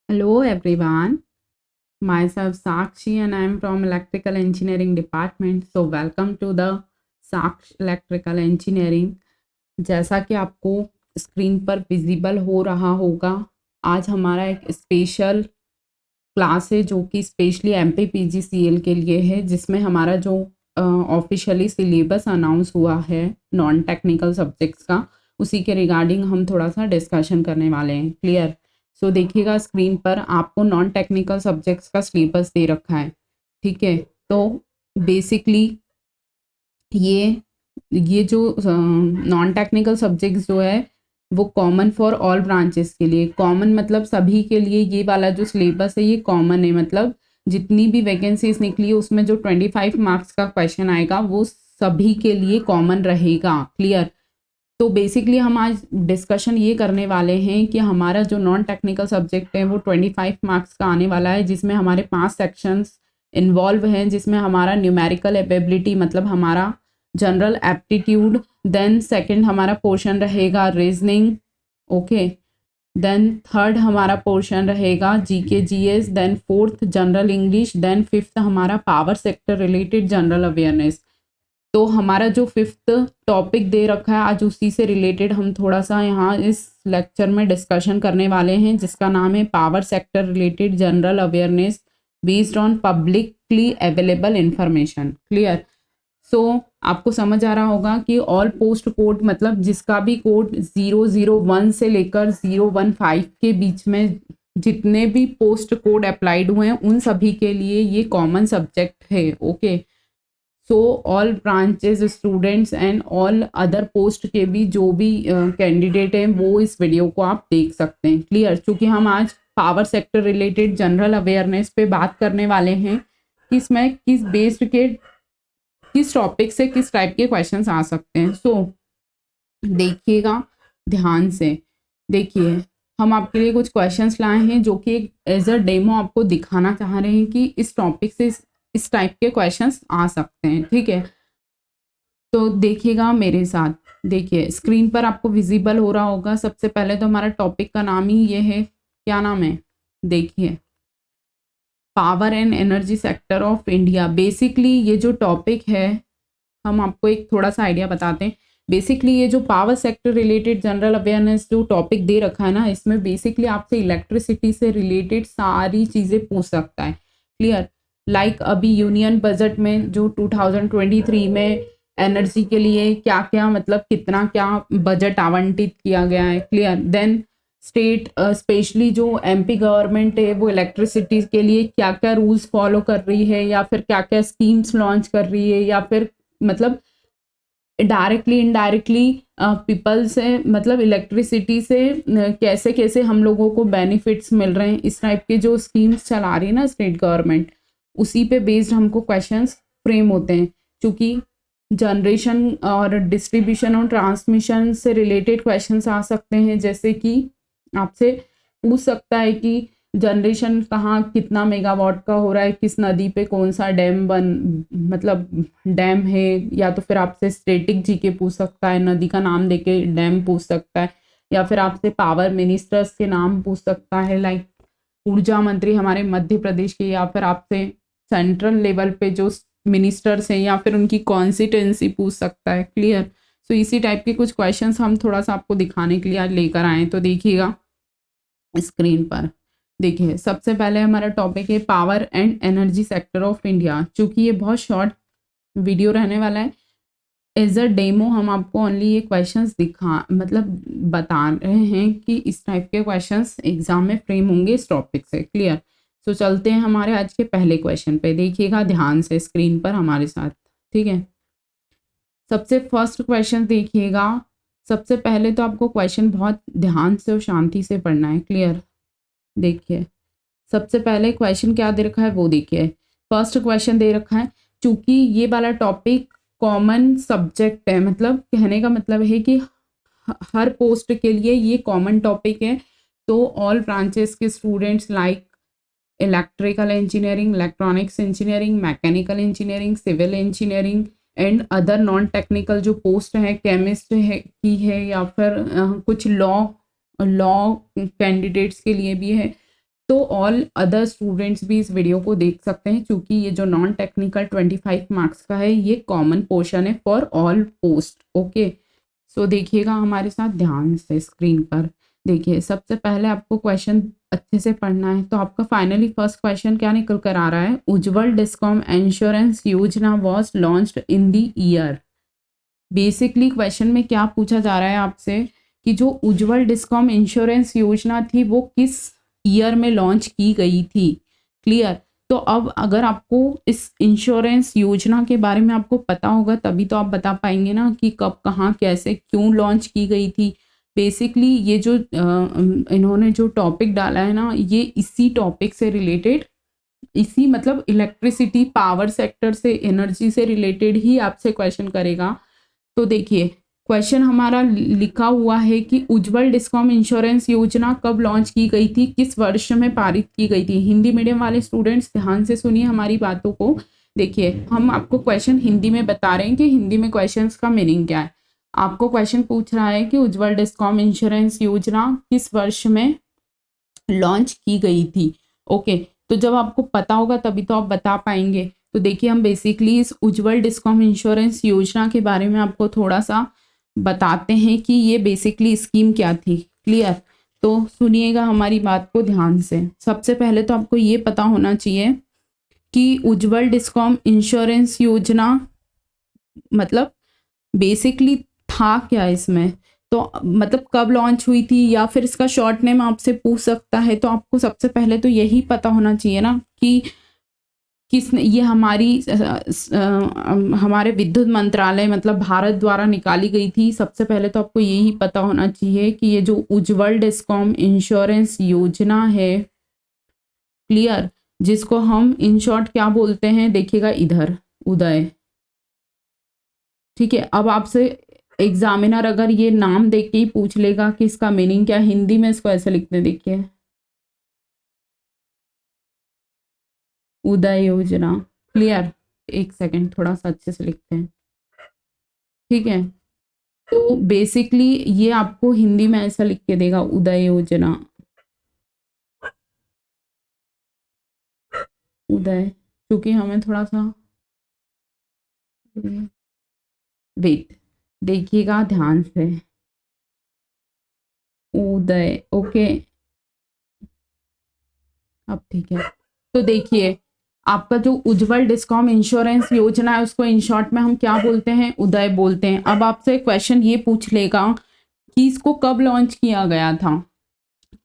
Hello everyone, myself Sakshi and I am from Electrical Engineering Department. So welcome to the Saksh Electrical Engineering. जैसा कि आपको screen पर visible हो रहा होगा, आज हमारा एक स्पेशल क्लास है जो कि स्पेशली MPPGCL के लिए है, जिसमें हमारा जो ऑफिशियली सिलेबस अनाउंस हुआ है नॉन टेक्निकल सब्जेक्ट्स का, उसी के रिगार्डिंग हम थोड़ा सा डिस्कशन करने वाले हैं। क्लियर? सो देखिएगा स्क्रीन पर आपको नॉन टेक्निकल सब्जेक्ट्स का सिलेबस दे रखा है। ठीक है, तो बेसिकली ये जो नॉन टेक्निकल सब्जेक्ट्स जो है वो कॉमन फॉर ऑल ब्रांचेस के लिए, कॉमन मतलब सभी के लिए ये वाला जो सिलेबस है ये कॉमन है। मतलब जितनी भी वैकेंसीज निकली है उसमें जो 25 मार्क्स का क्वेश्चन आएगा वो सभी के लिए कॉमन रहेगा। क्लियर? तो बेसिकली हम आज डिस्कशन ये करने वाले हैं कि हमारा जो नॉन टेक्निकल सब्जेक्ट है वो 25 मार्क्स का आने वाला है, जिसमें हमारे 5 सेक्शंस इन्वॉल्व हैं, जिसमें हमारा न्यूमेरिकल एबिलिटी मतलब हमारा जनरल एप्टीट्यूड, देन सेकंड हमारा पोर्शन रहेगा रीजनिंग, ओके, देन थर्ड हमारा पोर्शन रहेगा GK GS, then fourth general English, then fifth हमारा power sector related general awareness. तो हमारा जो फिफ्थ टॉपिक दे रखा है आज उसी से रिलेटेड हम थोड़ा सा यहाँ इस लेक्चर में डिस्कशन करने वाले हैं, जिसका नाम है power sector related general awareness based on publicly available information. Clear? So आपको समझ आ रहा होगा कि ऑल पोस्ट कोड मतलब जिसका भी कोड 001 से लेकर 015 के बीच में जितने भी पोस्ट कोड अप्लाइड हुए हैं उन सभी के लिए ये कॉमन सब्जेक्ट है। Okay, so all branches students and all other post के भी जो भी कैंडिडेट हैं वो इस वीडियो को आप देख सकते हैं। क्लियर? चूँकि हम आज power sector related general awareness पे बात करने वाले हैं कि इसमें किस बेस्ड के किस टॉपिक से किस टाइप के क्वेश्चंस आ सकते हैं। सो देखिएगा ध्यान से, देखिए हम आपके लिए कुछ क्वेश्चंस लाए हैं जो कि एज अ डेमो आपको दिखाना चाह रहे हैं कि इस टॉपिक से इस टाइप के क्वेश्चंस आ सकते हैं। ठीक है, तो देखिएगा मेरे साथ, देखिए स्क्रीन पर आपको विजिबल हो रहा होगा। सबसे पहले तो हमारा टॉपिक का नाम ही ये है, क्या नाम है? देखिए, power and energy sector of India. Basically ये जो टॉपिक है हम आपको एक थोड़ा सा आइडिया बताते हैं। बेसिकली ये जो power sector related general awareness जो टॉपिक दे रखा है ना, इसमें बेसिकली आपसे इलेक्ट्रिसिटी से रिलेटेड सारी चीज़ें पूछ सकता है। क्लियर? लाइक अभी यूनियन बजट में जो 2023 में एनर्जी के लिए क्या क्या मतलब कितना क्या बजट आवंटित किया गया है। क्लियर? देन स्टेट स्पेशली जो एमपी गवर्नमेंट है वो इलेक्ट्रिसिटी के लिए क्या क्या रूल्स फॉलो कर रही है, या फिर क्या क्या स्कीम्स लॉन्च कर रही है, या फिर मतलब डायरेक्टली इनडायरेक्टली पीपल से मतलब इलेक्ट्रिसिटी से कैसे कैसे हम लोगों को बेनिफिट्स मिल रहे हैं, इस टाइप के जो स्कीम्स चला रही है ना स्टेट गवर्नमेंट, उसी पे बेस्ड हमको क्वेश्चंस फ्रेम होते हैं। क्योंकि जनरेशन और डिस्ट्रीब्यूशन और ट्रांसमिशन से रिलेटेड क्वेश्चंस आ सकते हैं, जैसे कि आपसे पूछ सकता है कि जनरेशन कहाँ कितना मेगावाट का हो रहा है, किस नदी पे कौन सा डैम मतलब डैम है, या तो फिर आपसे स्टैटिक जीके पूछ सकता है, नदी का नाम देके डैम पूछ सकता है, या फिर आपसे पावर मिनिस्टर्स के नाम पूछ सकता है, लाइक ऊर्जा मंत्री हमारे मध्य प्रदेश के, या फिर आपसे सेंट्रल लेवल पे जो मिनिस्टर्स हैं या फिर उनकी कॉन्स्टिट्यूंसी पूछ सकता है। क्लियर? सो इसी टाइप के कुछ क्वेश्चंस हम थोड़ा सा आपको दिखाने के लिए आज लेकर आए। तो देखिएगा स्क्रीन पर, देखिए सबसे पहले हमारा टॉपिक है power and energy sector of India. चूँकि ये बहुत शॉर्ट वीडियो रहने वाला है, एज अ डेमो हम आपको ओनली ये क्वेश्चंस दिखा मतलब बता रहे हैं कि इस टाइप के क्वेश्चंस एग्जाम में फ्रेम होंगे इस टॉपिक से। क्लियर? तो चलते हैं हमारे आज के पहले क्वेश्चन पे, देखिएगा ध्यान से स्क्रीन पर हमारे साथ। ठीक है, सबसे फर्स्ट क्वेश्चन देखिएगा। सबसे पहले तो आपको क्वेश्चन बहुत ध्यान से और शांति से पढ़ना है। क्लियर? देखिए सबसे पहले क्वेश्चन क्या दे रखा है वो देखिए। फर्स्ट क्वेश्चन दे रखा है, चूंकि ये वाला टॉपिक कॉमन सब्जेक्ट है, मतलब कहने का मतलब है कि हर पोस्ट के लिए ये कॉमन टॉपिक है। तो ऑल ब्रांचेस के students like electrical engineering, electronics engineering, mechanical engineering, civil engineering and other non technical जो पोस्ट है, केमिस्ट है की है, या फिर कुछ लॉ कैंडिडेट्स के लिए भी है, तो ऑल अदर स्टूडेंट्स भी इस वीडियो को देख सकते हैं, क्योंकि ये जो नॉन टेक्निकल 25 मार्क्स का है ये कॉमन पोर्शन है फॉर ऑल पोस्ट। ओके, सो देखिएगा हमारे साथ ध्यान से स्क्रीन पर। देखिए सबसे पहले आपको क्वेश्चन अच्छे से पढ़ना है। तो आपका फाइनली फर्स्ट क्वेश्चन क्या निकल कर आ रहा है, उज्जवल डिस्कॉम इंश्योरेंस योजना was launched in the year. Basically question में क्या पूछा जा रहा है आपसे कि जो उज्जवल डिस्कॉम इंश्योरेंस योजना थी वो किस ईयर में लॉन्च की गई थी। क्लियर। तो अब अगर आपको इस इंश्योरेंस योजना के बारे में आपको पता होगा तभी तो आप बता पाएंगे ना कि कब, कहाँ, कैसे, क्यों लॉन्च की गई थी। बेसिकली ये जो इन्होंने जो टॉपिक डाला है ना, ये इसी टॉपिक से रिलेटेड, इसी मतलब इलेक्ट्रिसिटी पावर सेक्टर से, एनर्जी से रिलेटेड ही आपसे क्वेश्चन करेगा। तो देखिए क्वेश्चन हमारा लिखा हुआ है कि उज्जवल डिस्कॉम इंश्योरेंस योजना कब लॉन्च की गई थी, किस वर्ष में पारित की गई थी। हिंदी मीडियम वाले स्टूडेंट्स ध्यान से सुनिए हमारी बातों को। देखिए हम आपको क्वेश्चन हिंदी में बता रहे हैं कि हिंदी में क्वेश्चंस का मीनिंग क्या है। आपको क्वेश्चन पूछ रहा है कि उज्जवल डिस्कॉम इंश्योरेंस योजना किस वर्ष में लॉन्च की गई थी। ओके, तो जब आपको पता होगा तभी तो आप बता पाएंगे। तो देखिए हम बेसिकली इस उज्जवल डिस्कॉम इंश्योरेंस योजना के बारे में आपको थोड़ा सा बताते हैं कि ये बेसिकली स्कीम क्या थी। क्लियर। तो सुनिएगा हमारी बात को ध्यान से। सबसे पहले तो आपको ये पता होना चाहिए कि उज्जवल डिस्कॉम इंश्योरेंस योजना मतलब बेसिकली था क्या इसमें, तो मतलब कब लॉन्च हुई थी, या फिर इसका शॉर्ट नेम आपसे पूछ सकता है। तो आपको सबसे पहले तो यही पता होना चाहिए ना कि किसने, ये हमारे विद्युत मंत्रालय मतलब भारत द्वारा निकाली गई थी। सबसे पहले तो आपको यही पता होना चाहिए कि ये जो उज्जवल डिस्कॉम इंश्योरेंस योजना है, क्लियर, जिसको हम इन शॉर्ट क्या बोलते हैं, देखिएगा इधर, उदय। ठीक है। अब आपसे एग्जामिनर अगर ये नाम देख के ही पूछ लेगा कि इसका मीनिंग क्या, हिंदी में इसको ऐसे लिखते हैं, देखिए उदय योजना। क्लियर। एक सेकंड थोड़ा सा अच्छे से लिखते हैं। ठीक है। तो बेसिकली ये आपको हिंदी में ऐसा लिख के देगा, उदय योजना, उदय, क्योंकि हमें थोड़ा सा वेट, देखिएगा ध्यान से, उदय। ओके, अब ठीक है। तो देखिए आपका जो उज्जवल डिस्कॉम इंश्योरेंस योजना है उसको इन शॉर्ट में हम क्या बोलते हैं, उदय बोलते हैं। अब आपसे क्वेश्चन ये पूछ लेगा कि इसको कब लॉन्च किया गया था,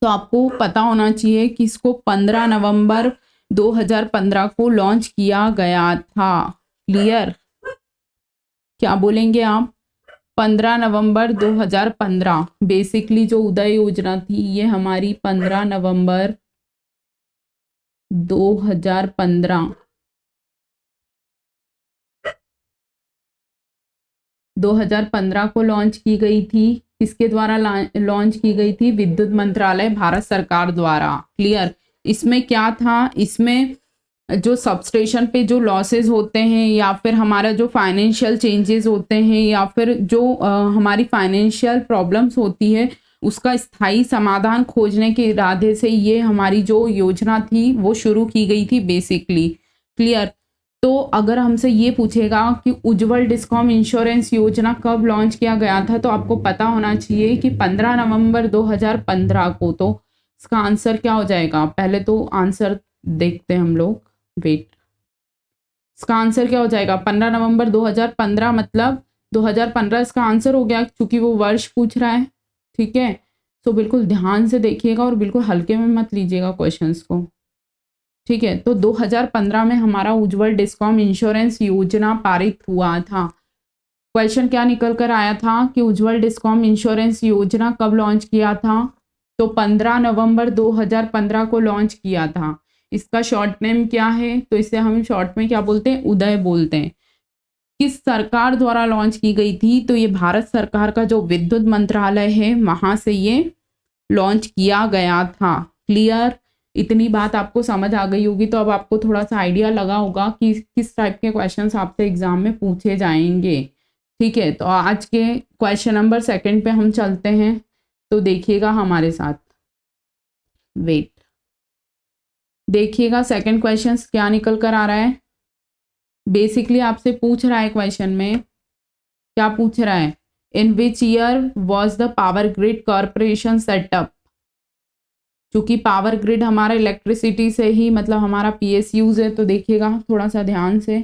तो आपको पता होना चाहिए कि इसको 15 नवंबर 2015 को लॉन्च किया गया था। क्लियर। क्या बोलेंगे आप, 15 नवंबर 2015। बेसिकली जो उदय योजना थी ये हमारी 15 नवंबर 2015 2015 को लॉन्च की गई थी। किसके द्वारा लॉन्च की गई थी, विद्युत मंत्रालय भारत सरकार द्वारा। क्लियर। इसमें क्या था, इसमें जो सबस्टेशन पे जो लॉसेस होते हैं, या फिर हमारा जो फाइनेंशियल चेंजेस होते हैं, या फिर जो हमारी फाइनेंशियल प्रॉब्लम्स होती है उसका स्थायी समाधान खोजने के इरादे से ये हमारी जो योजना थी वो शुरू की गई थी बेसिकली। क्लियर। तो अगर हमसे ये पूछेगा कि उज्जवल डिस्कॉम इंश्योरेंस योजना कब लॉन्च किया गया था, तो आपको पता होना चाहिए कि 15 नवंबर 2015 को। तो इसका आंसर क्या हो जाएगा, पहले तो आंसर देखते हैं हम लोग, वेट। इसका आंसर क्या हो जाएगा, 15 नवंबर 2015 मतलब 2015 इसका आंसर हो गया, क्योंकि वो वर्ष पूछ रहा है। ठीक है। तो बिल्कुल ध्यान से देखिएगा और बिल्कुल हल्के में मत लीजिएगा क्वेश्चंस को। ठीक है। तो 2015 में हमारा उज्जवल डिस्कॉम इंश्योरेंस योजना पारित हुआ था। क्वेश्चन क्या निकल कर आया था कि उज्जवल डिस्कॉम इंश्योरेंस योजना कब लॉन्च किया था, तो 15 नवंबर 2015 को लॉन्च किया था। इसका शॉर्ट नेम क्या है, तो इसे हम शॉर्ट में क्या बोलते हैं, उदय बोलते हैं। किस सरकार द्वारा लॉन्च की गई थी, तो ये भारत सरकार का जो विद्युत मंत्रालय है वहां से ये लॉन्च किया गया था। क्लियर। इतनी बात आपको समझ आ गई होगी, तो अब आपको थोड़ा सा आइडिया लगा होगा कि किस टाइप के क्वेश्चंस आपसे एग्जाम में पूछे जाएंगे। ठीक है। तो आज के क्वेश्चन नंबर 2 पे हम चलते हैं। तो देखिएगा हमारे साथ, वेट। देखिएगा सेकंड क्वेश्चन क्या निकल कर आ रहा है। बेसिकली आपसे पूछ रहा है क्वेश्चन में, क्या पूछ रहा है, in which year was the power grid corporation set up. क्योंकि पावर ग्रिड हमारा इलेक्ट्रिसिटी से ही मतलब हमारा PSUs है, तो देखिएगा थोड़ा सा ध्यान से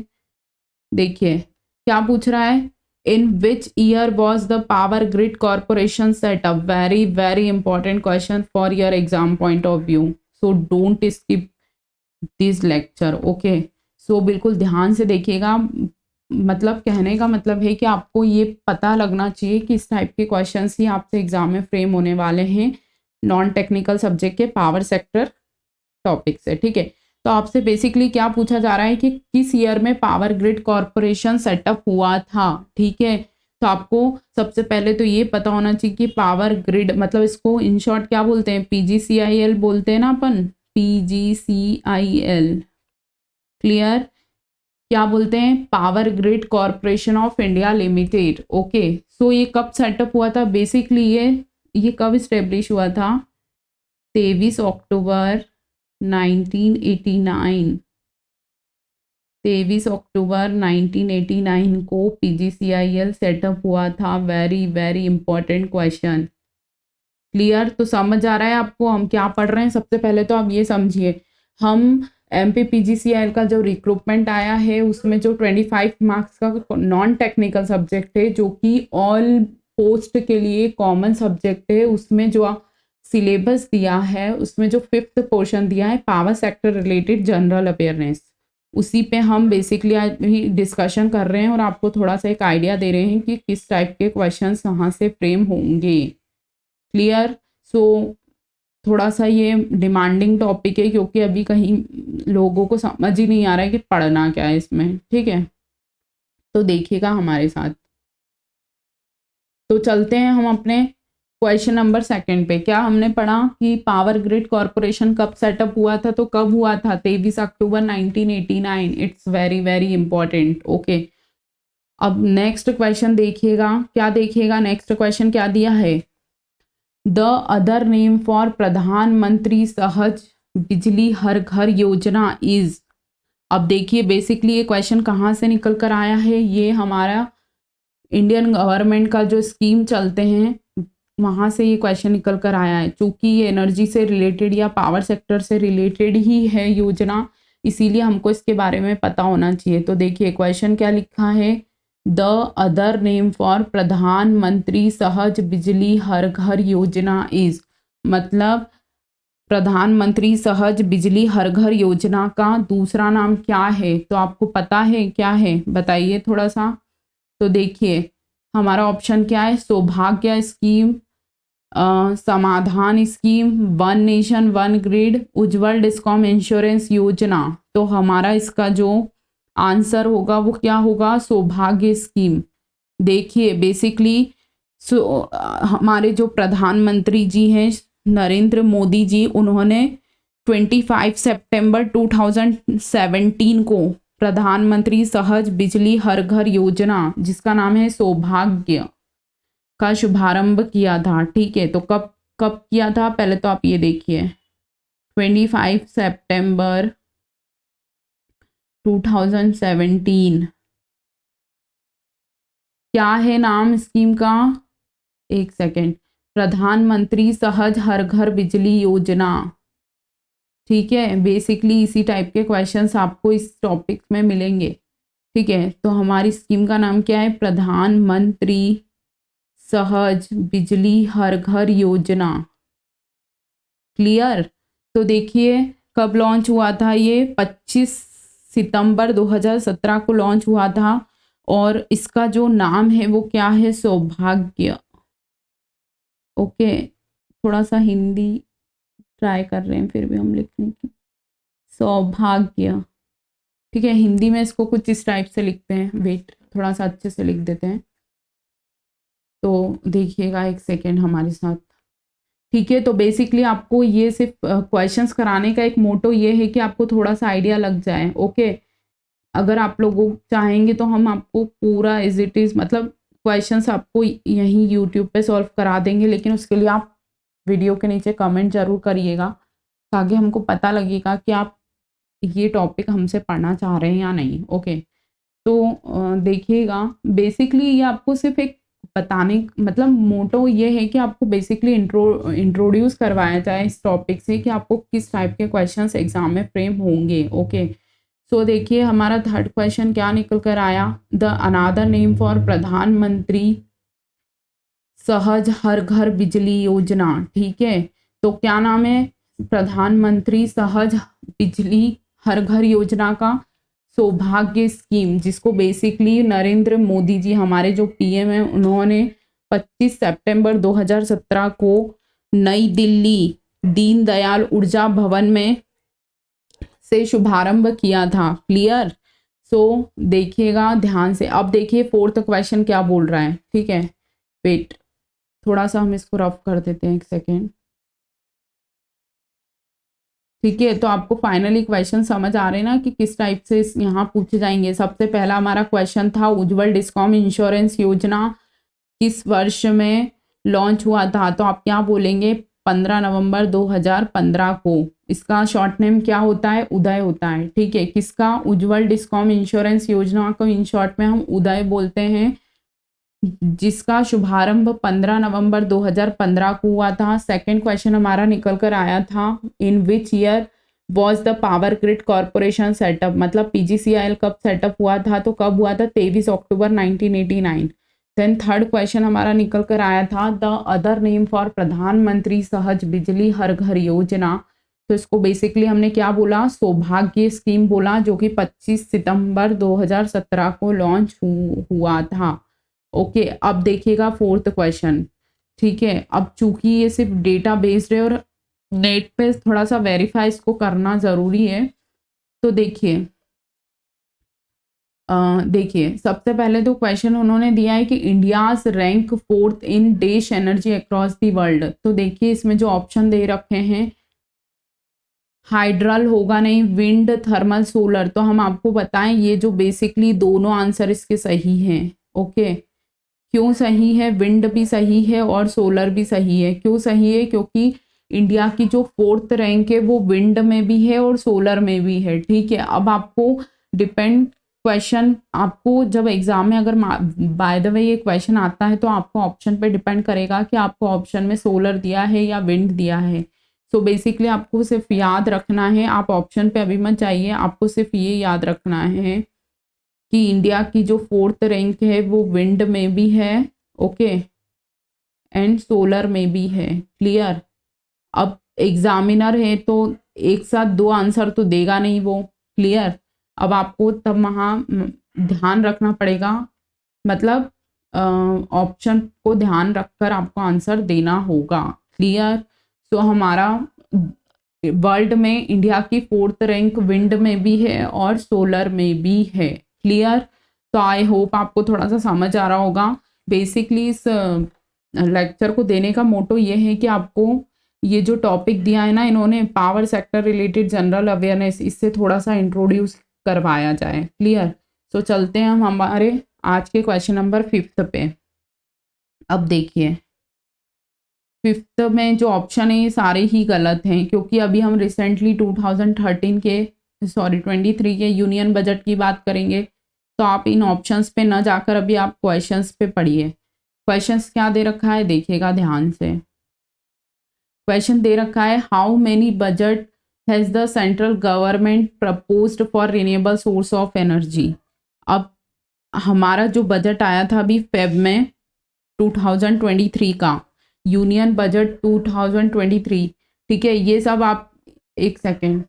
देखिए क्या पूछ रहा है, in which year was the power grid corporation set up. Very very important question for your exam point of view, so don't skip this lecture. Okay, so बिल्कुल ध्यान से देखिएगा। मतलब कहने का मतलब है कि आपको ये पता लगना चाहिए कि इस टाइप के क्वेश्चंस ही आपसे एग्जाम में फ्रेम होने वाले हैं नॉन टेक्निकल सब्जेक्ट के पावर सेक्टर टॉपिक से। ठीक है, तो आपसे बेसिकली क्या पूछा जा रहा है कि किस ईयर में पावर ग्रिड कॉरपोरेशन सेटअप हुआ था। ठीक है, तो आपको सबसे पहले तो ये पता होना चाहिए कि पावर ग्रिड मतलब इसको इन शॉर्ट क्या बोलते हैं, PGCIL बोलते हैं ना अपन, PGCIL। क्लियर, क्या बोलते हैं, power grid corporation of India limited. Okay, so ये कब सेटअप हुआ था, बेसिकली ये कब इस्टेब्लिश हुआ था, 23 अक्टूबर 1989। 23 अक्टूबर 1989 को PGCIL सेटअप हुआ था। Very very important question. Clear, तो समझ आ रहा है आपको हम क्या पढ़ रहे हैं। सबसे पहले तो आप ये समझिए, हम MPPGCIL का जो रिक्रूटमेंट आया है उसमें जो 25 मार्क्स का नॉन टेक्निकल सब्जेक्ट है जो कि ऑल पोस्ट के लिए कॉमन सब्जेक्ट है, उसमें जो सिलेबस दिया है उसमें जो 5th पोर्शन दिया है power sector related general awareness, उसी पे हम बेसिकली आज भी डिस्कशन कर रहे हैं और आपको थोड़ा सा एक आइडिया दे रहे हैं कि किस टाइप के क्वेश्चन कहाँ से फ्रेम होंगे। क्लियर, सो थोड़ा सा ये डिमांडिंग टॉपिक है क्योंकि अभी कहीं लोगों को समझ ही नहीं आ रहा है कि पढ़ना क्या है इसमें। ठीक है, तो देखिएगा हमारे साथ। तो चलते हैं हम अपने क्वेश्चन नंबर 2 पे। क्या हमने पढ़ा कि पावर ग्रिड कॉरपोरेशन कब सेटअप हुआ था, तो कब हुआ था, 23 अक्टूबर 1989। It's very very important. Okay, अब नेक्स्ट क्वेश्चन देखिएगा, क्या देखिएगा, नेक्स्ट क्वेश्चन क्या दिया है, द अदर नेम फॉर प्रधानमंत्री सहज बिजली हर घर योजना इज। अब देखिए बेसिकली ये क्वेश्चन कहाँ से निकल कर आया है, ये हमारा इंडियन गवर्नमेंट का जो स्कीम चलते हैं वहाँ से ये क्वेश्चन निकल कर आया है। चूँकि ये एनर्जी से रिलेटेड या पावर सेक्टर से रिलेटेड ही है योजना, इसीलिए हमको इसके बारे में पता होना चाहिए। तो देखिए क्वेश्चन क्या लिखा है, द अदर नेम फॉर प्रधानमंत्री सहज बिजली हर घर योजना इज। मतलब प्रधानमंत्री सहज बिजली हर घर योजना का दूसरा नाम क्या है, तो आपको पता है क्या है, बताइए थोड़ा सा। तो देखिए हमारा ऑप्शन क्या है, Saubhagya scheme, Samadhan scheme, one nation one grid, Ujjwal DISCOM insurance Yojana. तो हमारा इसका जो आंसर होगा वो क्या होगा, सौभाग्य स्कीम। देखिए बेसिकली हमारे जो प्रधानमंत्री जी हैं नरेंद्र मोदी जी, उन्होंने 25 सितंबर 2017 को प्रधानमंत्री सहज बिजली हर घर योजना जिसका नाम है सौभाग्य का शुभारंभ किया था। ठीक है, तो कब कब किया था, पहले तो आप ये देखिए 25 सितंबर 2017। क्या है नाम स्कीम का, एक सेकेंड, प्रधानमंत्री सहज हर घर बिजली योजना। ठीक है, बेसिकली इसी टाइप के क्वेश्चंस आपको इस टॉपिक में मिलेंगे। ठीक है, तो हमारी स्कीम का नाम क्या है, प्रधानमंत्री सहज बिजली हर घर योजना। क्लियर, तो देखिए कब लॉन्च हुआ था, ये 25 सितंबर 2017 को लॉन्च हुआ था और इसका जो नाम है वो क्या है, सौभाग्य। ओके, थोड़ा सा हिंदी ट्राई कर रहे हैं फिर भी हम लिखने की, सौभाग्य। ठीक है, हिंदी में इसको कुछ इस टाइप से लिखते हैं, वेट थोड़ा सा अच्छे से लिख देते हैं। तो देखिएगा एक सेकेंड हमारे साथ। ठीक है, तो बेसिकली आपको ये सिर्फ क्वेश्चंस कराने का एक मोटो ये है कि आपको थोड़ा सा आइडिया लग जाए। ओके, अगर आप लोग चाहेंगे तो हम आपको पूरा एज इट इज़ मतलब क्वेश्चंस आपको यहीं यूट्यूब पे सॉल्व करा देंगे, लेकिन उसके लिए आप वीडियो के नीचे कमेंट जरूर करिएगा ताकि हमको पता लगेगा कि आप ये टॉपिक हमसे पढ़ना चाह रहे हैं या नहीं। ओके, तो देखिएगा, बेसिकली ये आपको सिर्फ एक बताने मतलब मोटो ये है कि आपको बेसिकली इंट्रोड्यूस करवाया जाए इस टॉपिक से कि आपको किस टाइप के क्वेश्चंस एग्जाम में फ्रेम होंगे। ओके, सो देखिए हमारा थर्ड क्वेश्चन क्या निकल कर आया, द अनादर नेम फॉर प्रधानमंत्री सहज हर घर बिजली योजना। ठीक है, तो क्या नाम है प्रधानमंत्री सहज बिजली हर घर योजना का? सौभाग्य स्कीम, जिसको बेसिकली नरेंद्र मोदी जी हमारे जो पीएम हैं उन्होंने 25 सितंबर 2017 को नई दिल्ली दीनदयाल ऊर्जा भवन में से शुभारंभ किया था। क्लियर? सो देखिएगा ध्यान से। अब देखिए फोर्थ क्वेश्चन क्या बोल रहा है। ठीक है, वेट, थोड़ा सा हम इसको रफ कर देते हैं, एक सेकेंड। ठीक है, तो आपको फाइनली क्वेश्चन समझ आ रहे हैं ना कि किस टाइप से यहाँ पूछे जाएंगे। सबसे पहला हमारा क्वेश्चन था उज्जवल डिस्कॉम इंश्योरेंस योजना किस वर्ष में लॉन्च हुआ था? तो आप क्या बोलेंगे? 15 नवंबर 2015 को। इसका शॉर्ट नेम क्या होता है? उदय होता है। ठीक है, किसका? उज्जवल डिस्कॉम इंश्योरेंस योजना को इन शॉर्ट में हम उदय बोलते हैं, जिसका शुभारंभ 15 नवंबर 2015 को हुआ था। सेकंड क्वेश्चन हमारा निकल कर आया था, in which year was the power grid corporation set up, मतलब पीजीसीआईएल कब सेटअप हुआ था? तो कब हुआ था? 23 अक्टूबर 1989। देन थर्ड क्वेश्चन हमारा निकल कर आया था, द अदर नेम फॉर प्रधानमंत्री सहज बिजली हर घर योजना। तो इसको बेसिकली हमने क्या बोला? सौभाग्य स्कीम बोला, जो कि 25 सितंबर 2017 को लॉन्च हुआ था। ओके, अब देखिएगा फोर्थ क्वेश्चन। ठीक है, अब चूंकि ये सिर्फ डेटा बेस्ड है और नेट पे थोड़ा सा वेरीफाई इसको करना जरूरी है, तो देखिए देखिए सबसे पहले तो क्वेश्चन उन्होंने दिया है कि India's rank fourth in dash energy across the world. तो देखिए इसमें जो ऑप्शन दे रखे हैं, हाइड्रल होगा नहीं, विंड, थर्मल, सोलर। तो हम आपको बताएं ये जो बेसिकली दोनों आंसर इसके सही हैं। ओके, क्यों सही है? विंड भी सही है और सोलर भी सही है। क्यों सही है? क्योंकि इंडिया की जो फोर्थ रैंक है वो विंड में भी है और सोलर में भी है। ठीक है, अब आपको डिपेंड क्वेश्चन, आपको जब एग्जाम में अगर बाय द वे ये क्वेश्चन आता है तो आपको ऑप्शन पे डिपेंड करेगा कि आपको ऑप्शन में सोलर दिया है या विंड दिया है। सो बेसिकली आपको सिर्फ याद रखना है, आप ऑप्शन पे अभी मत जाइए, आपको सिर्फ ये याद रखना है कि इंडिया की जो फोर्थ रैंक है वो विंड में भी है, ओके, एंड सोलर में भी है। क्लियर? अब एग्जामिनर है तो एक साथ दो आंसर तो देगा नहीं वो। क्लियर? अब आपको तब वहाँ ध्यान रखना पड़ेगा, मतलब ऑप्शन को ध्यान रखकर आपको आंसर देना होगा। क्लियर? तो हमारा वर्ल्ड में इंडिया की फोर्थ रैंक विंड में भी है और सोलर में भी है। क्लियर? तो आई होप आपको थोड़ा सा समझ आ रहा होगा। बेसिकली इस लेक्चर को देने का मोटो ये है कि आपको ये जो टॉपिक दिया है ना इन्होंने, power sector related general awareness, इससे थोड़ा सा इंट्रोड्यूस करवाया जाए। क्लियर? तो चलते हैं हम हमारे आज के क्वेश्चन नंबर 5 पे। अब देखिए फिफ्थ में जो ऑप्शन है ये सारे ही गलत हैं, क्योंकि अभी हम रिसेंटली 2013 के 23 के यूनियन बजट की बात करेंगे। तो आप इन ऑप्शंस पे ना जाकर अभी आप क्वेश्चंस पे पढ़िए। क्वेश्चंस क्या दे रखा है देखिएगा ध्यान से। क्वेश्चन दे रखा है, how many budget has the central government proposed for renewable source of energy. अब हमारा जो बजट आया था अभी फेब में 2023 का, यूनियन बजट 2023। ठीक है, ये सब आप एक सेकेंड,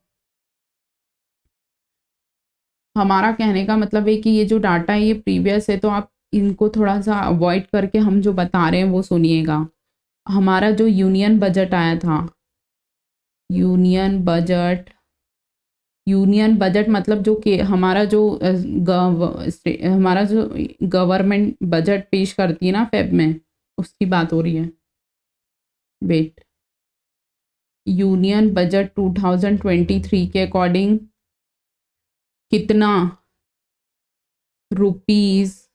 हमारा कहने का मतलब है कि ये जो डाटा है ये प्रीवियस है, तो आप इनको थोड़ा सा अवॉइड करके हम जो बता रहे हैं वो सुनिएगा। हमारा जो यूनियन बजट आया था, यूनियन बजट मतलब जो कि हमारा जो हमारा जो गवर्नमेंट बजट पेश करती है ना फेब में, उसकी बात हो रही है। वेट, यूनियन बजट 2023 के अकॉर्डिंग कितना रुपीस,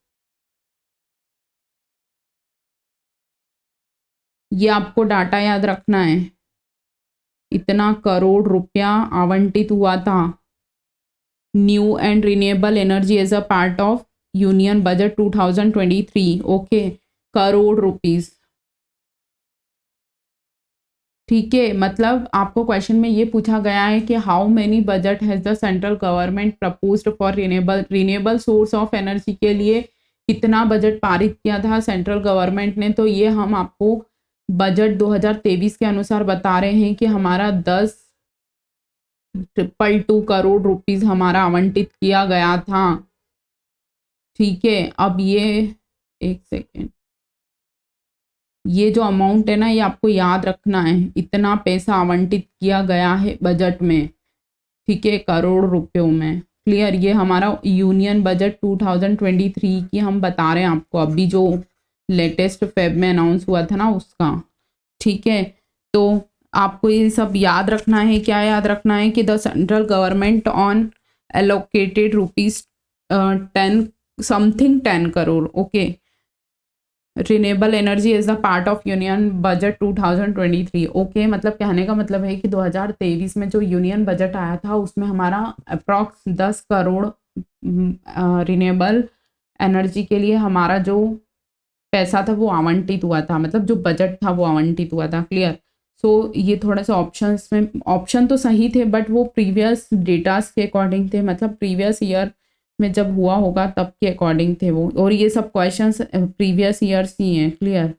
ये आपको डाटा याद रखना है, इतना करोड़ रुपया आवंटित हुआ था new and renewable energy as a part of union budget 2023, okay, crore rupees. ठीक है, मतलब आपको क्वेश्चन में ये पूछा गया है कि how many budget has the central government proposed for renewable source of energy के लिए कितना बजट पारित किया था सेंट्रल गवर्नमेंट ने। तो ये हम आपको बजट 2023 के अनुसार बता रहे हैं कि हमारा 10,2 करोड़ रुपीस हमारा आवंटित किया गया था। ठीक है, अब ये एक सेकेंड, ये जो अमाउंट है ना, ये आपको याद रखना है, इतना पैसा आवंटित किया गया है बजट में। ठीक है, करोड़ रुपयों में। क्लियर, ये हमारा यूनियन बजट 2023 की हम बता रहे हैं आपको, अभी जो लेटेस्ट फेब में अनाउंस हुआ था ना उसका। ठीक है, तो आपको ये सब याद रखना है। क्या याद रखना है कि the central government on allocated rupees 10 crore, okay, renewable energy is the part of union budget 2023, okay. मतलब कहने का मतलब है कि 2023 में जो यूनियन बजट आया था उसमें हमारा अप्रॉक्स 10 करोड़ रिन्यूएबल एनर्जी के लिए हमारा जो पैसा था वो आवंटित हुआ था, मतलब जो बजट था वो आवंटित हुआ था। क्लियर। सो ये थोड़ा सा ऑप्शंस में, ऑप्शन तो सही थे बट वो प्रीवियस डेटास के अकॉर्डिंग थे, मतलब प्रीवियस ईयर में जब हुआ होगा तब के अकॉर्डिंग थे वो, और ये सब क्वेश्चंस प्रीवियस ईयर्स ही हैं। क्लियर।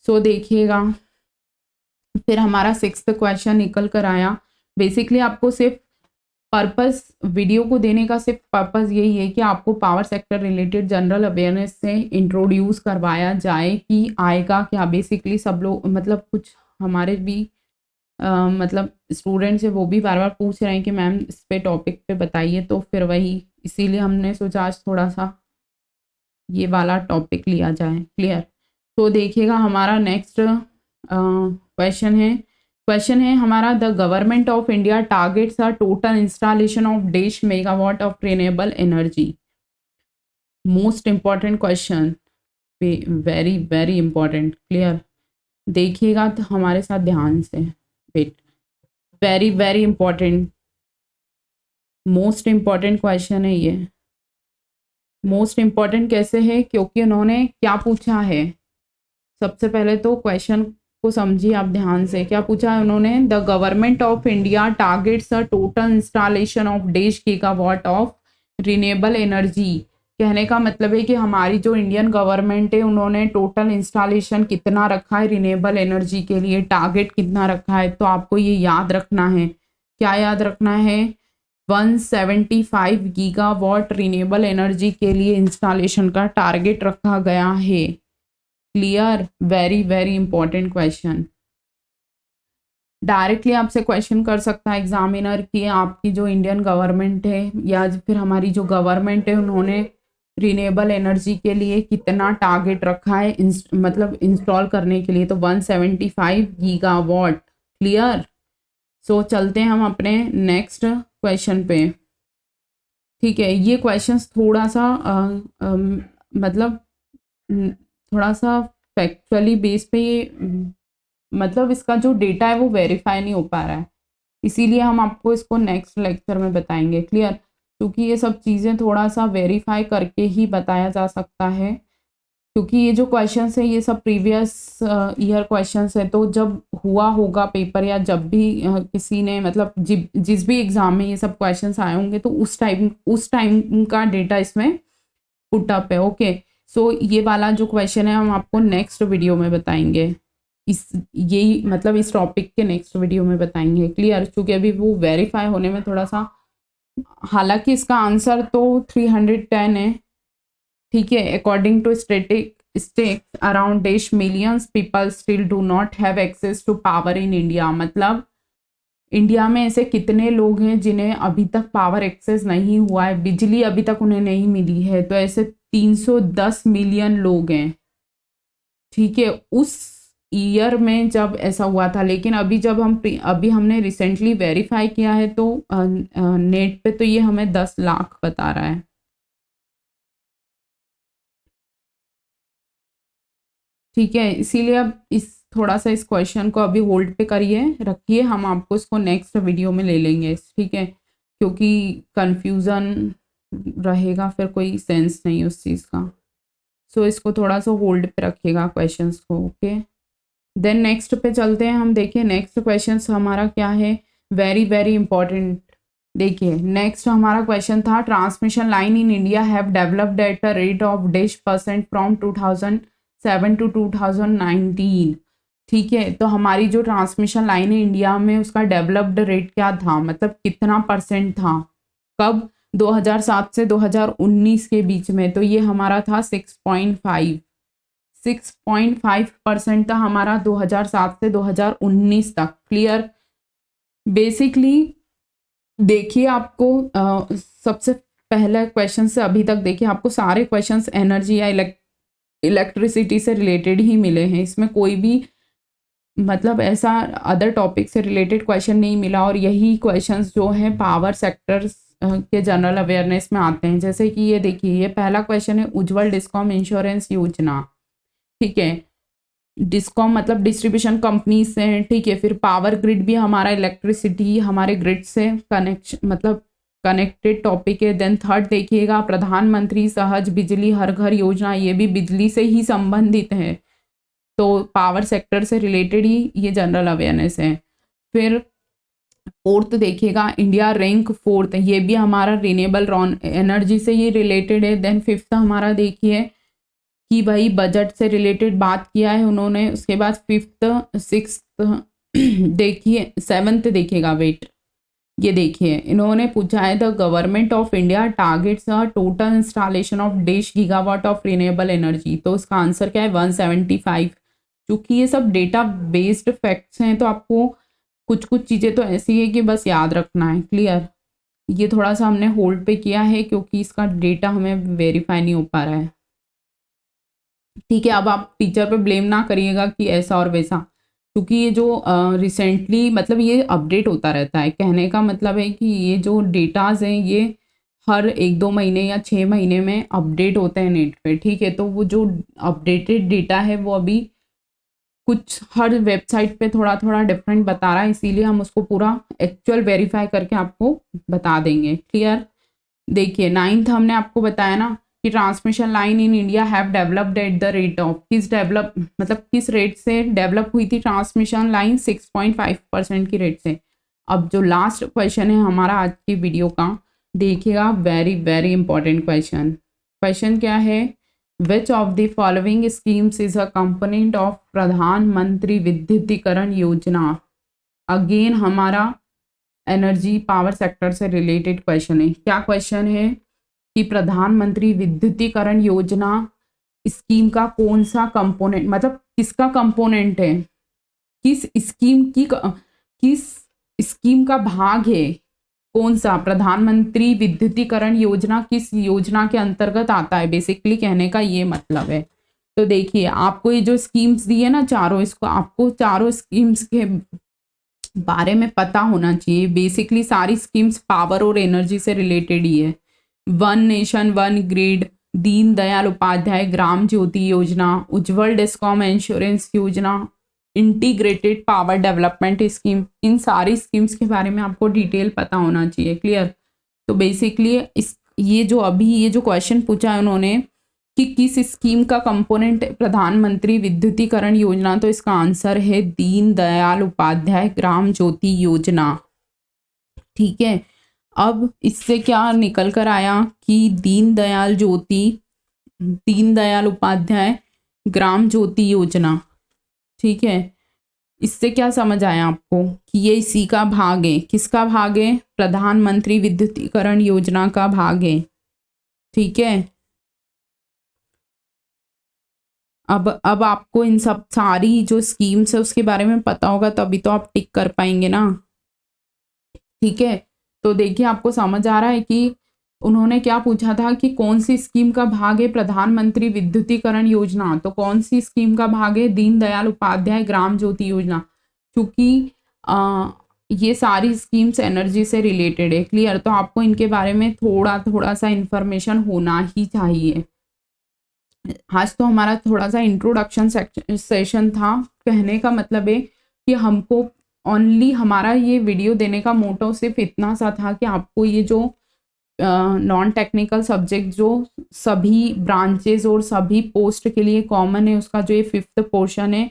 सो देखिएगा, फिर हमारा 6th क्वेश्चन निकल कर आया। बेसिकली आपको सिर्फ पर्पस, वीडियो को देने का सिर्फ पर्पस यही है कि आपको power sector related general awareness से इंट्रोड्यूस करवाया जाए कि आएगा क्या। बेसिकली सब लोग, मतलब कुछ हमारे भी मतलब स्टूडेंट्स है वो भी बार बार पूछ रहे हैं कि मैम इस पे टॉपिक पे बताइए, तो फिर वही इसीलिए हमने सोचा आज थोड़ा सा ये वाला टॉपिक लिया जाए। क्लियर। तो देखिएगा हमारा नेक्स्ट क्वेश्चन है हमारा, the government of India targets a total installation of 1.5 megawatt of renewable energy. Most important question, very very important. Clear. देखिएगा तो हमारे साथ ध्यान से, wait, very very important, most important question है ये। मोस्ट इंपॉर्टेंट कैसे है, क्योंकि उन्होंने क्या पूछा है। सबसे पहले तो क्वेश्चन को समझिए आप ध्यान से। क्या पूछा है उन्होंने, the government of India targets a total installation of 1.5 gigawatt of renewable energy. कहने का मतलब है कि हमारी जो इंडियन गवर्नमेंट है उन्होंने टोटल इंस्टॉलेशन कितना रखा है रिन्यूएबल एनर्जी के लिए, टारगेट कितना रखा है। तो आपको ये याद रखना है। क्या याद रखना है, 175 गीगावाट रिन्यूएबल एनर्जी के लिए इंस्टॉलेशन का टारगेट रखा गया है। Clear, very very important question. Directly आपसे क्वेश्चन कर सकता है एग्जामिनर कि आपकी जो इंडियन गवर्नमेंट है या फिर हमारी जो गवर्नमेंट है उन्होंने रिन्यूएबल एनर्जी के लिए कितना टारगेट रखा है मतलब इंस्टॉल करने के लिए, तो 175 गीगावाट। क्लियर। सो चलते हैं हम अपने नेक्स्ट क्वेश्चन पे। ठीक है, ये क्वेश्चंस थोड़ा सा मतलब थोड़ा सा फैक्चुअली बेस पे ये मतलब इसका जो डेटा है वो वेरीफाई नहीं हो पा रहा है, इसीलिए हम आपको इसको नेक्स्ट लेक्चर में बताएंगे। क्लियर। क्योंकि ये सब चीज़ें थोड़ा सा वेरीफाई करके ही बताया जा सकता है, क्योंकि ये जो क्वेश्चंस है ये सब प्रीवियस ईयर क्वेश्चंस है। तो जब हुआ होगा पेपर या जब भी किसी ने मतलब जिस भी एग्जाम में ये सब क्वेश्चंस आए होंगे तो उस टाइम का डेटा इसमें पुट अप है। ओके। सो ये वाला जो क्वेश्चन है हम आपको नेक्स्ट वीडियो में बताएंगे, यही मतलब इस टॉपिक के नेक्स्ट वीडियो में बताएंगे। क्लियर। क्योंकि अभी वो वेरीफाई होने में थोड़ा सा, हालांकि इसका आंसर तो 310 है। ठीक है, according to states around 1 millions people still do not have access to power in India. मतलब इंडिया में ऐसे कितने लोग हैं जिन्हें अभी तक पावर एक्सेस नहीं हुआ है, बिजली अभी तक उन्हें नहीं मिली है। तो ऐसे 310 मिलियन लोग हैं। ठीक है, उस ईयर में जब ऐसा हुआ था, लेकिन अभी जब अभी हमने रिसेंटली वेरीफाई किया है तो नेट पे तो ये हमें 10 लाख बता रहा है। ठीक है, इसीलिए अब थोड़ा सा इस क्वेश्चन को अभी होल्ड पे करिए, रखिए, हम आपको इसको नेक्स्ट वीडियो में ले लेंगे। ठीक है, क्योंकि कंफ्यूजन रहेगा, फिर कोई सेंस नहीं उस चीज़ का। सो इसको थोड़ा सा होल्ड पे रखिएगा क्वेश्चंस को। ओके, देन नेक्स्ट पे चलते हैं हम। देखिए नेक्स्ट क्वेश्चन हमारा क्या है, वेरी वेरी इंपॉर्टेंट। देखिए नेक्स्ट हमारा क्वेश्चन था, transmission line in India have developed at a rate of %, from 2007 to 2019। ठीक है, तो हमारी जो ट्रांसमिशन लाइन है इंडिया में, उसका डेवलप्ड रेट क्या था, मतलब कितना परसेंट था, कब, 2007 से 2019 के बीच में। तो ये हमारा था 6.5% था हमारा 2007 से 2019 तक। क्लियर। बेसिकली देखिए आपको सबसे पहले क्वेश्चन से अभी तक देखिए आपको सारे क्वेश्चंस एनर्जी या इलेक्ट्रिसिटी से रिलेटेड ही मिले हैं। इसमें कोई भी मतलब ऐसा अदर टॉपिक से रिलेटेड क्वेश्चन नहीं मिला, और यही क्वेश्चंस जो हैं पावर सेक्टर्स के जनरल अवेयरनेस में आते हैं। जैसे कि ये देखिए, ये पहला क्वेश्चन है, उज्ज्वल डिस्कॉम इंश्योरेंस योजना। ठीक है, डिस्कॉम मतलब डिस्ट्रीब्यूशन कंपनी से। ठीक है, फिर पावर ग्रिड भी हमारा इलेक्ट्रिसिटी हमारे ग्रिड से कनेक्शन मतलब कनेक्टेड टॉपिक है। देन थर्ड देखिएगा, प्रधानमंत्री सहज बिजली हर घर योजना, ये भी बिजली से ही संबंधित है, तो पावर सेक्टर से रिलेटेड ही ये जनरल अवेयरनेस है। फिर फोर्थ देखिएगा, इंडिया रैंक फोर्थ, ये भी हमारा रिन्यूएबल एनर्जी से ये रिलेटेड है। देन फिफ्थ हमारा देखिए कि भाई बजट से रिलेटेड बात किया है उन्होंने। उसके बाद फिफ्थ सिक्स्थ देखिए, सेवन्थ देखिएगा, वेट, ये देखिए इन्होंने पूछा है, the government of India targets a total installation of 1.5 gigawatt of renewable energy. तो उसका आंसर क्या है, 175। क्योंकि ये सब डेटा बेस्ड फैक्ट्स हैं, तो आपको कुछ कुछ चीज़ें तो ऐसी है कि बस याद रखना है। क्लियर। ये थोड़ा सा हमने होल्ड पे किया है क्योंकि इसका डेटा हमें वेरीफाई नहीं हो पा रहा है। ठीक है, अब आप टीचर पे ब्लेम ना करिएगा कि ऐसा और वैसा, क्योंकि ये जो रिसेंटली मतलब ये अपडेट होता रहता है। कहने का मतलब है कि ये जो डेटाज हैं ये हर 1-2 महीने या 6 महीने में अपडेट होते हैं नेट पे। ठीक है, तो वो जो अपडेटेड डेटा है वो अभी कुछ हर वेबसाइट पे थोड़ा थोड़ा डिफरेंट बता रहा है, इसीलिए हम उसको पूरा एक्चुअल वेरीफाई करके आपको बता देंगे। क्लियर। देखिए नाइन्थ हमने आपको बताया ना कि transmission line in India have developed at the rate of, किस डेवलप मतलब किस रेट से डेवलप हुई थी ट्रांसमिशन लाइन, 6.5% की रेट से। अब जो लास्ट क्वेश्चन है हमारा आज की वीडियो का, देखिएगा, very very important question. Question क्या है, which of the following schemes is a component of प्रधानमंत्री विद्युतीकरण योजना। अगेन हमारा एनर्जी पावर सेक्टर से रिलेटेड क्वेश्चन है। क्या क्वेश्चन है कि प्रधानमंत्री विद्युतीकरण योजना स्कीम का कौन सा कंपोनेंट, मतलब किसका कंपोनेंट है, किस स्कीम का भाग है, कौन सा, प्रधानमंत्री विद्युतीकरण योजना किस योजना के अंतर्गत आता है, बेसिकली कहने का ये मतलब है। तो देखिए आपको ये जो स्कीम्स दी है ना चारों, इसको आपको चारों स्कीम्स के बारे में पता होना चाहिए। बेसिकली सारी स्कीम्स पावर और एनर्जी से रिलेटेड ही है। One nation one grid, Deen Dayal Upadhyay Gram Jyoti योजना, उज्ज्वल डिस्कॉम इंश्योरेंस योजना, इंटीग्रेटेड पावर डेवलपमेंट स्कीम, इन सारी स्कीम्स के बारे में आपको डिटेल पता होना चाहिए। क्लियर। तो बेसिकली ये जो क्वेश्चन पूछा है उन्होंने कि किस स्कीम का कंपोनेंट प्रधानमंत्री विद्युतीकरण योजना, तो इसका आंसर है दीन दयाल उपाध्याय ग्राम ज्योति योजना। ठीक है, अब इससे क्या निकल कर आया कि दीन दयाल उपाध्याय ग्राम ज्योति योजना। ठीक है, इससे क्या समझ आया आपको कि ये इसी का भाग है। किसका भाग है, प्रधानमंत्री विद्युतीकरण योजना का भाग है। ठीक है, अब आपको इन सब सारी जो स्कीम्स है उसके बारे में पता होगा, तभी तो आप टिक कर पाएंगे ना। ठीक है, तो देखिए आपको समझ आ रहा है कि उन्होंने क्या पूछा था कि कौन सी स्कीम का भाग है प्रधानमंत्री विद्युतीकरण योजना, तो कौन सी स्कीम का भाग है, दीनदयाल उपाध्याय ग्राम ज्योति योजना, क्योंकि ये सारी स्कीम्स एनर्जी से रिलेटेड है। क्लियर। तो आपको इनके बारे में थोड़ा थोड़ा सा इंफॉर्मेशन होना ही चाहिए। आज तो हमारा थोड़ा सा इंट्रोडक्शन सेशन था। कहने का मतलब है कि हमको ओनली हमारा ये वीडियो देने का मोटो सिर्फ इतना सा था कि आपको ये जो नॉन टेक्निकल सब्जेक्ट जो सभी ब्रांचेस और सभी पोस्ट के लिए कॉमन है, उसका जो ये 5th पोर्शन है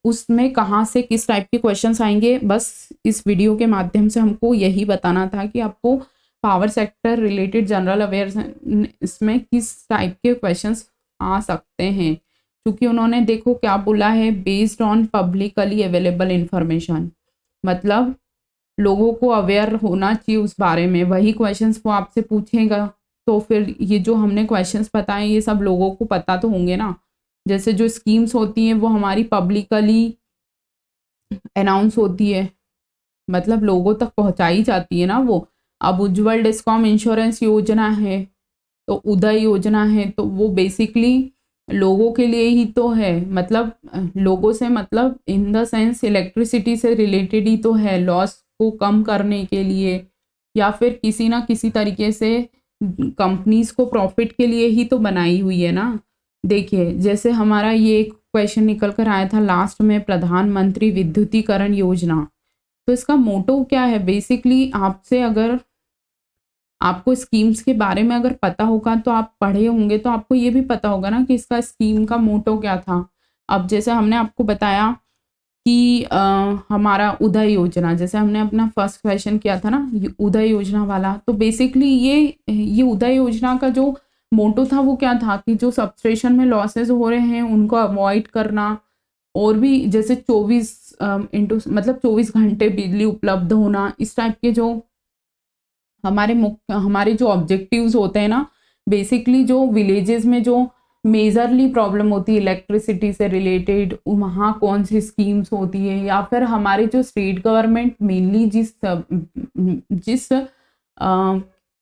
उसमें कहाँ से किस टाइप के क्वेश्चंस आएंगे, बस इस वीडियो के माध्यम से हमको यही बताना था कि आपको power sector related general awareness इसमें किस टाइप के क्वेश्चंस आ सकते हैं। क्योंकि उन्होंने देखो क्या बोला है, based on publicly available information, मतलब लोगों को अवेयर होना चाहिए उस बारे में, वही क्वेश्चंस वो आपसे पूछेगा। तो फिर ये जो हमने क्वेश्चंस बताए ये सब लोगों को पता तो होंगे ना। जैसे जो स्कीम्स होती हैं वो हमारी पब्लिकली अनाउंस होती है, मतलब लोगों तक पहुंचाई जाती है ना वो। अब उज्ज्वल डिस्कॉम इंश्योरेंस योजना है, तो उदय योजना है, तो वो बेसिकली लोगों के लिए ही तो है, मतलब लोगों से मतलब इन द सेंस इलेक्ट्रिसिटी से रिलेटेड ही तो है, लॉस को कम करने के लिए या फिर किसी ना किसी तरीके से कंपनीज को प्रॉफिट के लिए ही तो बनाई हुई है ना। देखिए जैसे हमारा ये एक क्वेश्चन निकल कर आया था लास्ट में, प्रधानमंत्री विद्युतीकरण योजना। तो इसका मोटो क्या है, बेसिकली आपसे अगर आपको स्कीम्स के बारे में अगर पता होगा तो आप पढ़े होंगे तो आपको ये भी पता होगा ना कि इसका स्कीम का मोटो क्या था। अब जैसे हमने आपको बताया कि हमारा उदय योजना, जैसे हमने अपना फर्स्ट क्वेश्चन किया था ना उदय योजना वाला, तो बेसिकली ये उदय योजना का जो मोटो था वो क्या था कि जो सबस्टेशन में लॉसेस हो रहे हैं उनको अवॉइड करना, और भी जैसे 24 इंटू मतलब 24 घंटे बिजली उपलब्ध होना, इस टाइप के जो हमारे जो ऑब्जेक्टिव्स होते हैं ना, बेसिकली जो विलेजेस में जो मेजरली प्रॉब्लम होती है इलेक्ट्रिसिटी से रिलेटेड, वहाँ कौन सी स्कीम्स होती है, या फिर हमारे जो स्टेट गवर्नमेंट मेनली जिस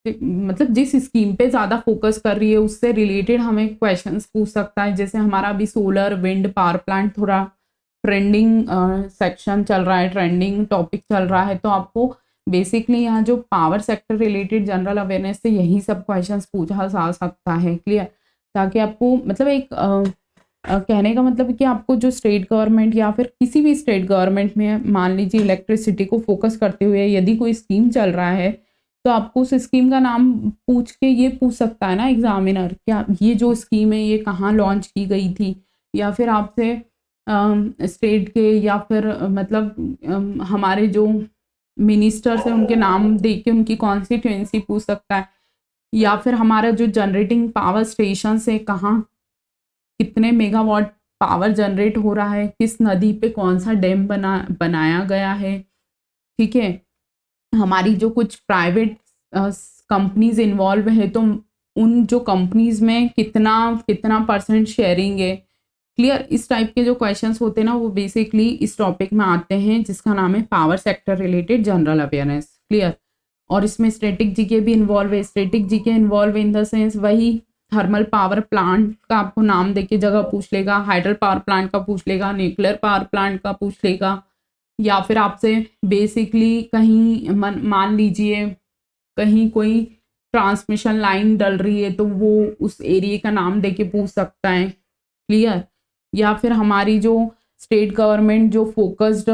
मतलब जिस स्कीम पे ज़्यादा फोकस कर रही है उससे रिलेटेड हमें क्वेश्चंस पूछ सकता है। जैसे हमारा अभी सोलर विंड पावर प्लांट थोड़ा ट्रेंडिंग सेक्शन चल रहा है, ट्रेंडिंग टॉपिक चल रहा है, तो आपको बेसिकली यहाँ जो power sector related general awareness से यही सब क्वेश्चंस पूछा जा सकता है। क्लियर, ताकि आपको मतलब एक कहने का मतलब कि आपको जो स्टेट गवर्नमेंट या फिर किसी भी स्टेट गवर्नमेंट में मान लीजिए इलेक्ट्रिसिटी को फोकस करते हुए यदि कोई स्कीम चल रहा है तो आपको उस स्कीम का नाम पूछ के ये पूछ सकता है ना एग्जामिनर, क्या ये जो स्कीम है ये कहाँ लॉन्च की गई थी, या फिर आपसे स्टेट के या फिर मतलब हमारे जो मिनिस्टर्स हैं उनके नाम दे के उनकी कॉन्स्टिट्यूएंसी पूछ सकता है, या फिर हमारा जो जनरेटिंग पावर स्टेशन है कहाँ कितने मेगावाट पावर जनरेट हो रहा है, किस नदी पे कौन सा डैम बनाया गया है। ठीक है, हमारी जो कुछ प्राइवेट कंपनीज इन्वॉल्व है तो उन जो कंपनीज में कितना कितना परसेंट शेयरिंग है। क्लियर, इस टाइप के जो क्वेश्चंस होते हैं ना वो बेसिकली इस टॉपिक में आते हैं जिसका नाम है power sector related general awareness. Clear, और इसमें स्टैटिक जीके भी इन्वॉल्व है। Static GK involve in the sense वही थर्मल पावर प्लांट का आपको नाम देके जगह पूछ लेगा, हाइड्रो पावर प्लांट का पूछ लेगा, न्यूक्लियर पावर प्लांट का पूछ लेगा, या फिर आपसे बेसिकली कहीं मान लीजिए कहीं कोई ट्रांसमिशन लाइन डल रही है तो वो उस एरिया का नाम देके पूछ सकता है। क्लियर, या फिर हमारी जो स्टेट गवर्नमेंट जो फोकस्ड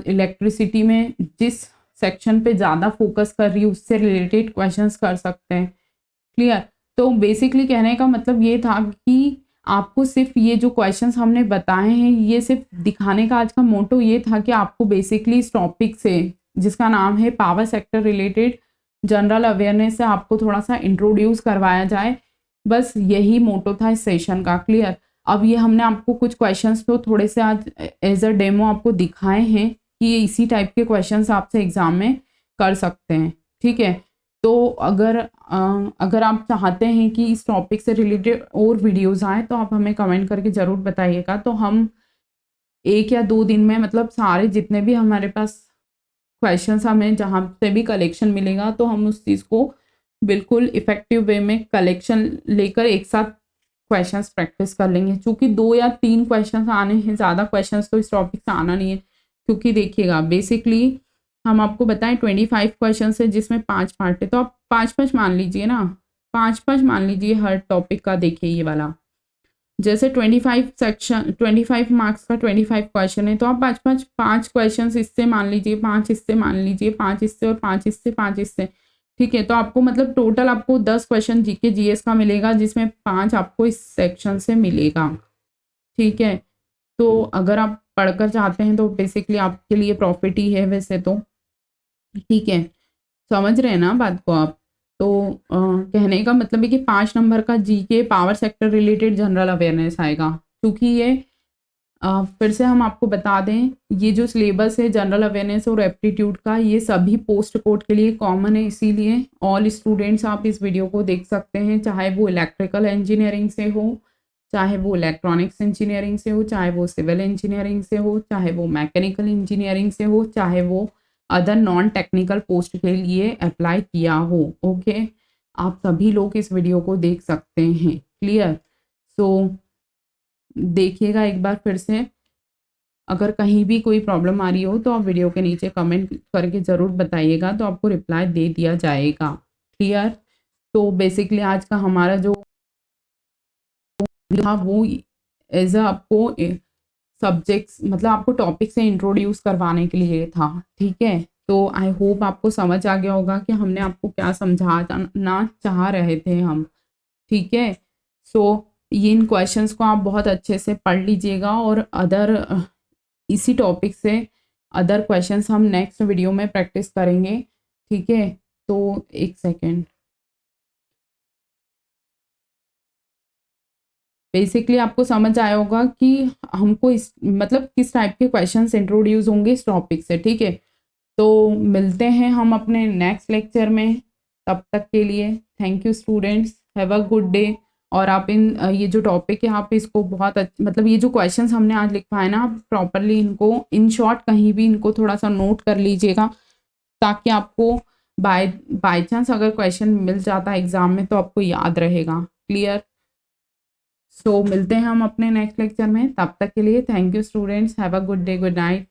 इलेक्ट्रिसिटी में जिस सेक्शन पे ज़्यादा फोकस कर रही है उससे रिलेटेड क्वेश्चंस कर सकते हैं। क्लियर, तो बेसिकली कहने का मतलब ये था कि आपको सिर्फ ये जो क्वेश्चंस हमने बताए हैं ये सिर्फ दिखाने का आज का मोटो ये था कि आपको बेसिकली इस टॉपिक से जिसका नाम है power sector related general awareness से आपको थोड़ा सा इंट्रोड्यूस करवाया जाए, बस यही मोटो था इस सेशन का। क्लियर, अब ये हमने आपको कुछ क्वेश्चंस तो थोड़े से आज एज अ डेमो आपको दिखाए हैं कि ये इसी टाइप के क्वेश्चंस आपसे एग्जाम में कर सकते हैं। ठीक है, तो अगर आप चाहते हैं कि इस टॉपिक से रिलेटेड और वीडियोस आए तो आप हमें कमेंट करके ज़रूर बताइएगा, तो हम 1 या 2 दिन में मतलब सारे जितने भी हमारे पास क्वेश्चंस हमें जहाँ से भी कलेक्शन मिलेगा तो हम उस चीज़ को बिल्कुल इफ़ेक्टिव वे में कलेक्शन लेकर एक साथ क्वेश्चंस प्रैक्टिस कर लेंगे। चूँकि 2 या 3 क्वेश्चंस आने हैं, ज़्यादा क्वेश्चंस तो इस टॉपिक से आना नहीं है, क्योंकि देखिएगा बेसिकली हम आपको बताएं 25 क्वेश्चन है जिसमें 5 पार्ट है, तो आप 5-5 मान लीजिए ना, 5-5 मान लीजिए हर टॉपिक का। देखिए ये वाला जैसे 25 मार्क्स का 25 क्वेश्चन है, तो आप पाँच क्वेश्चन इससे मान लीजिए, 5 इससे मान लीजिए, 5 इससे और 5 इससे, 5 इससे, ठीक है। तो आपको मतलब टोटल आपको 10 क्वेश्चन जीके जीएस का मिलेगा, जिसमें 5 आपको इस सेक्शन से मिलेगा, ठीक है। तो अगर आप पढ़कर चाहते हैं तो बेसिकली आपके लिए प्रॉफिट ही है वैसे तो, ठीक है। समझ रहे हैं ना बात को आप? तो कहने का मतलब है कि 5 नंबर का GK power sector related general awareness आएगा, क्योंकि ये फिर से हम आपको बता दें, ये जो सिलेबस है जनरल अवेयरनेस और एप्टीट्यूड का, ये सभी पोस्ट कोड के लिए कॉमन है, इसीलिए ऑल स्टूडेंट्स आप इस वीडियो को देख सकते हैं, चाहे वो इलेक्ट्रिकल इंजीनियरिंग से हो, चाहे वो इलेक्ट्रॉनिक्स इंजीनियरिंग से हो, चाहे वो सिविल इंजीनियरिंग से हो, चाहे वो मैकेनिकल इंजीनियरिंग से हो, चाहे वो अदर नॉन टेक्निकल पोस्ट के लिए अप्लाई किया हो, ओके। आप सभी लोग इस वीडियो को देख सकते हैं, क्लियर। सो देखिएगा एक बार फिर से, अगर कहीं भी कोई प्रॉब्लम आ रही हो तो आप वीडियो के नीचे कमेंट करके ज़रूर बताइएगा, तो आपको रिप्लाई दे दिया जाएगा, क्लियर। तो बेसिकली आज का हमारा जो था वो एज आपको सब्जेक्ट्स मतलब आपको टॉपिक से इंट्रोड्यूस करवाने के लिए था, ठीक है। तो आई होप आपको समझ आ गया होगा कि हमने आपको क्या समझाना चाह रहे थे हम, ठीक है। सो ये इन क्वेश्चंस को आप बहुत अच्छे से पढ़ लीजिएगा, और अदर इसी टॉपिक से अदर क्वेश्चंस हम नेक्स्ट वीडियो में प्रैक्टिस करेंगे, ठीक है। तो एक सेकेंड, बेसिकली आपको समझ आया होगा कि हमको इस मतलब किस टाइप के क्वेश्चंस इंट्रोड्यूस होंगे इस टॉपिक से, ठीक है। तो मिलते हैं हम अपने नेक्स्ट लेक्चर में, तब तक के लिए thank you students, have a good day. और आप ये जो टॉपिक है आप इसको बहुत मतलब ये जो क्वेश्चंस हमने आज लिखवाए ना, आप प्रॉपरली इनको इन शॉर्ट कहीं भी इनको थोड़ा सा नोट कर लीजिएगा, ताकि आपको बाय चांस अगर क्वेश्चन मिल जाता है एग्जाम में तो आपको याद रहेगा, क्लियर। सो मिलते हैं हम अपने नेक्स्ट लेक्चर में, तब तक के लिए thank you students, have a good day, good night.